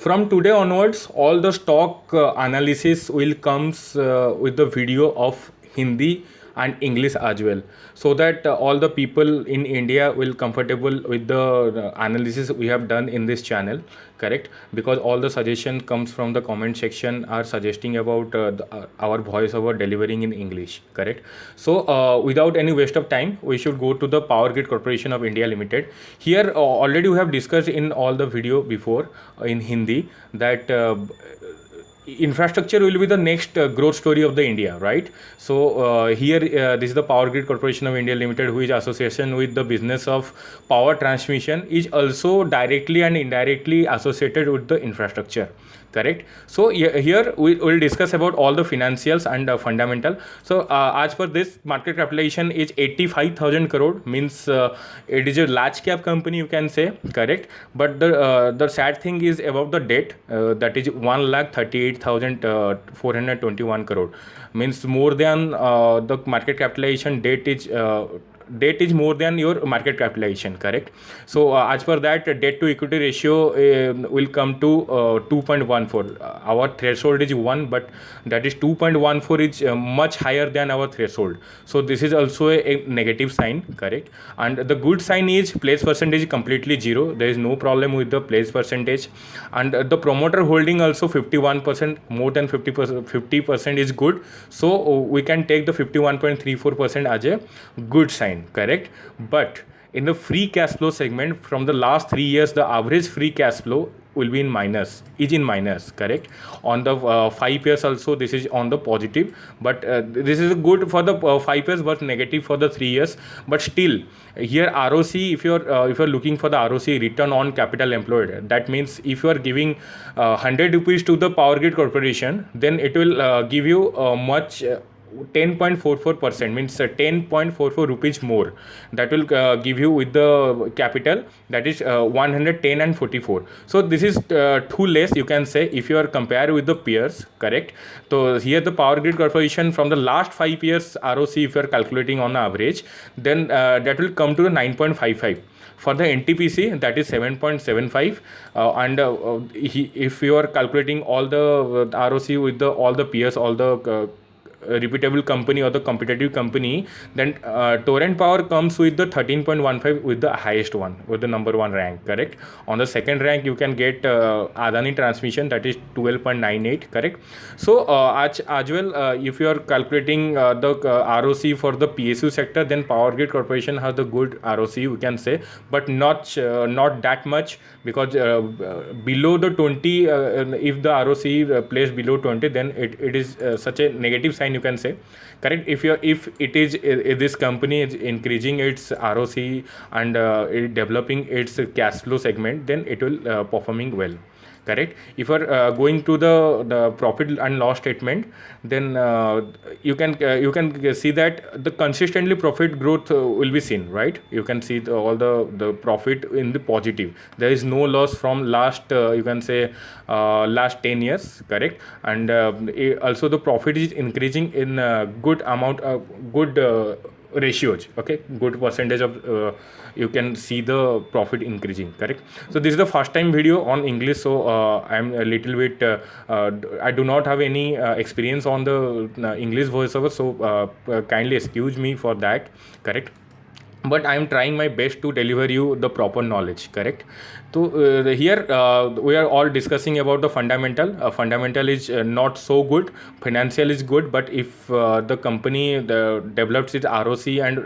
From today onwards, all the stock analysis will comes with the video of Hindi and English as well, so that all the people in India will comfortable with the analysis we have done in this channel, correct? Because all the suggestion comes from the comment section are suggesting about our voice over delivering in English, correct? So without any waste of time, we should go to the Power Grid Corporation of India Limited. Here already we have discussed in all the video before in Hindi that infrastructure will be the next growth story of the India, right? So here this is the Power Grid Corporation of India Limited, who is association with the business of power transmission, is also directly and indirectly associated with the infrastructure, correct? So here we will discuss about all the financials and fundamental. So as per this, market capitalization is 85,000 crore, means it is a large cap company, you can say, correct? But the sad thing is about the debt, that is 1,38,421 crore, means more than the market capitalization. Debt is more than your market capitalization, correct? So as per that, debt to equity ratio will come to 2.14. Our threshold is 1, but that is 2.14 is much higher than our threshold. So this is also a negative sign, correct? And the good sign is pledge percentage completely zero. There is no problem with the pledge percentage. And the promoter holding also 51%, more than 50%. 50% is good. So we can take the 51.34% as a good sign, correct? But in the free cash flow segment, from the last 3 years, the average free cash flow will be in minus, correct? On the 5 years also, this is on the positive, but this is good for the 5 years, but negative for the 3 years. But still, here ROC, if you're looking for the ROC, return on capital employed, that means if you are giving 100 rupees to the Power Grid Corporation, then it will give you much 10.44%, means 10.44 rupees more, that will give you with the capital, that is 110 and 44. So this is too less, you can say, if you are compared with the peers, correct? So here the Power Grid Corporation, from the last 5 years ROC, if you are calculating on average, then that will come to 9.55. For the NTPC, that is 7.75, and if you are calculating all the ROC with the all the peers, all the reputable company or the competitive company, then Torrent Power comes with the 13.15, with the highest one, with the number 1 rank, correct? On the second rank, you can get Adani Transmission, that is 12.98, correct? So as well, if you are calculating the ROC for the PSU sector, then Power Grid Corporation has the good ROC, we can say, but not that much, because below the 20, if the ROC placed below 20, then it is such a negative sign, you can say, correct? If it is this company is increasing its ROC and developing its cash flow segment, then it will performing well, correct? If you are going to the profit and loss statement, then you can see that the consistently profit growth will be seen, right? You can see all the profit in the positive. There is no loss from last you can say last 10 years, correct? And also the profit is increasing in good amount, good ratios, okay, good percentage of you can see the profit increasing, correct? So this is the first time video on English, so I'm a little bit I do not have any experience on the English voiceover, so kindly excuse me for that, correct? But I am trying my best to deliver you the proper knowledge, correct? So here we are all discussing about the fundamental. Fundamental is not so good, financial is good, but if the company develops its ROC and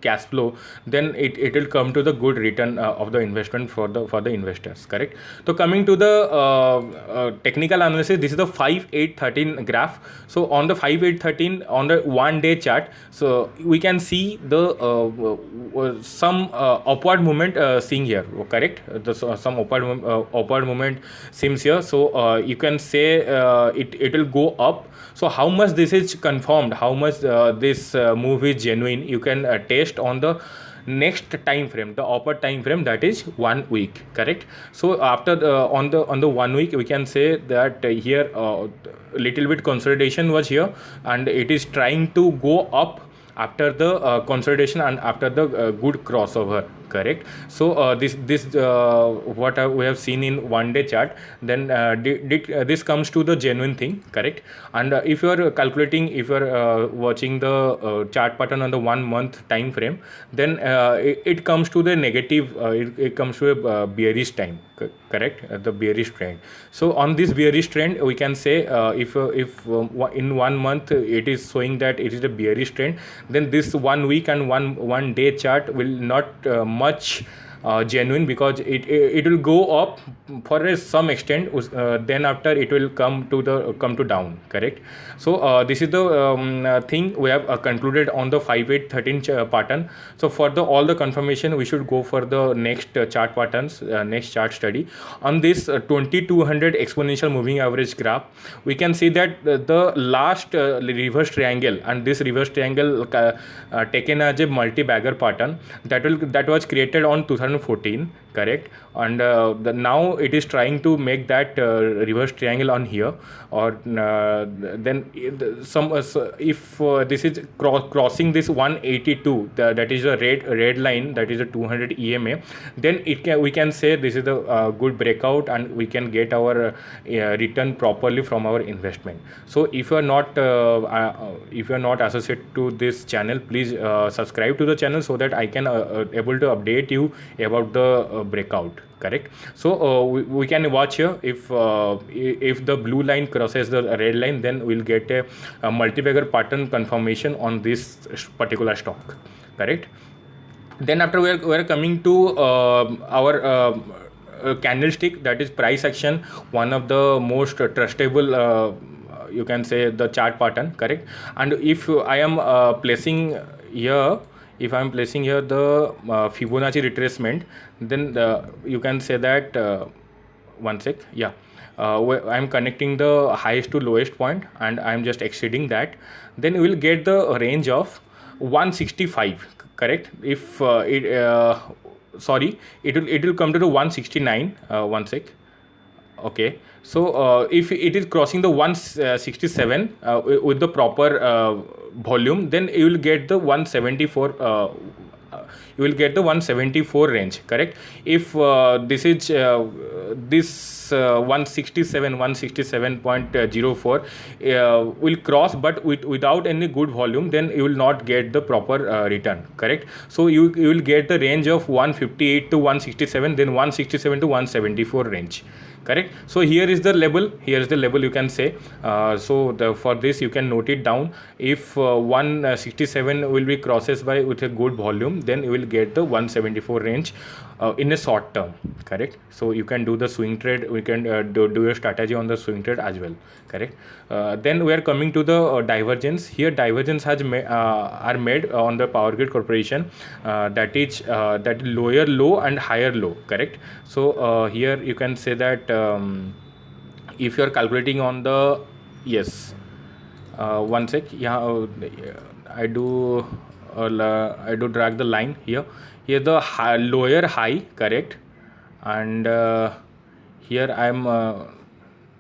cash flow, then it will come to the good return of the investment for the investors, correct? So coming to the technical analysis, this is the 5-8-13 graph. So on the 5-8-13, on the 1 day chart, so we can see the some upward movement seen here, correct? Some upward movement seems here. So you can say it will go up. So how much this is confirmed, how much this move is genuine, you can test on the next time frame, the upper time frame, that is 1 week, correct? So after on the 1 week, we can say that here little bit consolidation was here, and it is trying to go up after the consolidation and after the good crossover, correct? So this what we have seen in 1 day chart, then this comes to the genuine thing, correct? And if you are calculating, if you are watching the chart pattern on the 1 month time frame, then it comes to the negative, it comes to a bearish time, correct? The bearish trend. So on this bearish trend, we can say if in 1 month it is showing that it is a bearish trend, then this 1 week and one day chart will not much genuine, because it will go up for some extent, then after it will come to down, correct? So this is the thing we have concluded on the 5-8-13 pattern. So for the all the confirmation, we should go for the next chart patterns, next chart study on this 2200 exponential moving average graph. We can see that the last reverse triangle, and this reverse triangle taken as a multi-bagger pattern, that was created on 2014, correct? And now it is trying to make that reverse triangle on here, or then if this is crossing this 182, that is a red line, that is a 200 EMA, then we can say this is a good breakout, and we can get our return properly from our investment. So if you are not associated to this channel, please subscribe to the channel, so that I can able to update you about the breakout, correct? So we can watch here, if the blue line crosses the red line, then we'll get a multi-bagger pattern confirmation on this particular stock, correct? Then after we are coming to our candlestick, that is price action, one of the most trustable, you can say, the chart pattern, correct? And if I am placing here, if I am placing here the Fibonacci retracement, then you can say that one sec, yeah, I am connecting the highest to lowest point, and I am just exceeding that, then we will get the range of 165, correct? If it will come to the 169, one sec. Okay, so if it is crossing the 167 with the proper volume, then you will get the 174, you will get the 174 range, correct? If this is this 167.04 will cross, but without any good volume, then you will not get the proper return, correct? So you will get the range of 158 to 167, then 167 to 174 range, correct? So here is the level, you can say. So for this you can note it down. If 167 will be crosses by with a good volume, then you will get the 174 range in a short term, correct? So you can do the swing trade, we can do a strategy on the swing trade as well, correct? Then we are coming to the divergence. Here divergence are made on the Power Grid Corporation, that is that lower low and higher low, correct? So here you can say that if you are calculating on the, yes, one sec, yeah, I do drag the line here the lower high, correct? And here I am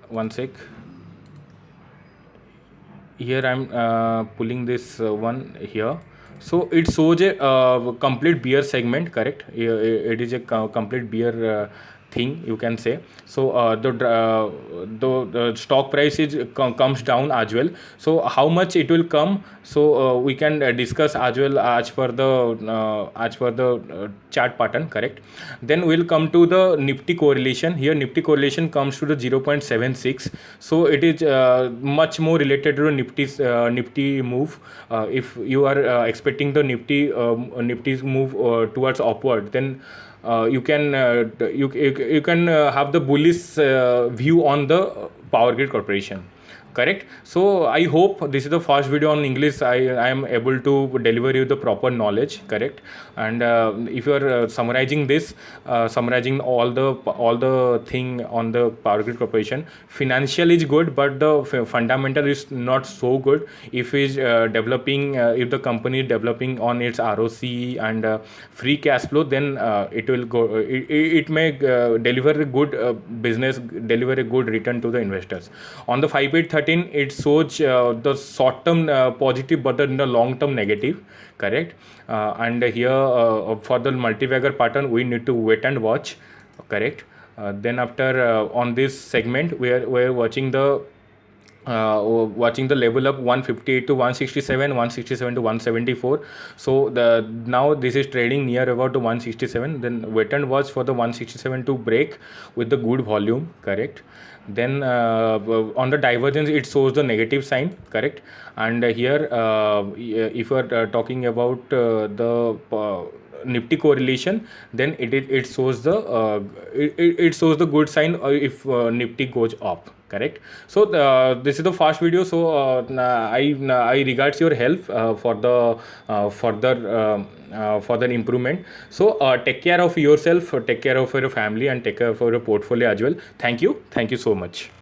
one sec, here I am pulling this one here. So it shows a complete bear segment, correct? It is a complete bear thing, you can say. So the stock price is comes down as well. So how much it will come, so we can discuss as well as per the chart pattern, correct? Then we'll come to the Nifty correlation. Here Nifty correlation comes to the 0.76. so it is much more related to the Nifty move. If you are expecting the Nifty's move towards upward, then you can have the bullish view on the Power Grid Corporation, correct? So I hope this is the first video on English. I am able to deliver you the proper knowledge, correct? And if you are summarizing this, summarizing all the thing on the Power Grid Corporation, financial is good, but the fundamental is not so good. If is developing, if the company is developing on its ROC and free cash flow, then it will go. It may deliver a good business, deliver a good return to the investors. On the 5-8-13 13 it shows the short term positive but in the long term negative, correct. And here for the multi-bagger pattern we need to wait and watch, correct. Then after on this segment we are watching the level up 158 to 167, 167 to 174. So the now this is trading near about to 167. Then wait and watch for the 167 to break with the good volume, correct. Then on the divergence it shows the negative sign, correct. And here if you are talking about the Nifty correlation, then it shows the it shows the good sign if Nifty goes up, correct. So this is the fast video. So I regards your help for the further improvement. So take care of yourself, take care of your family, and take care of your portfolio as well. Thank you so much.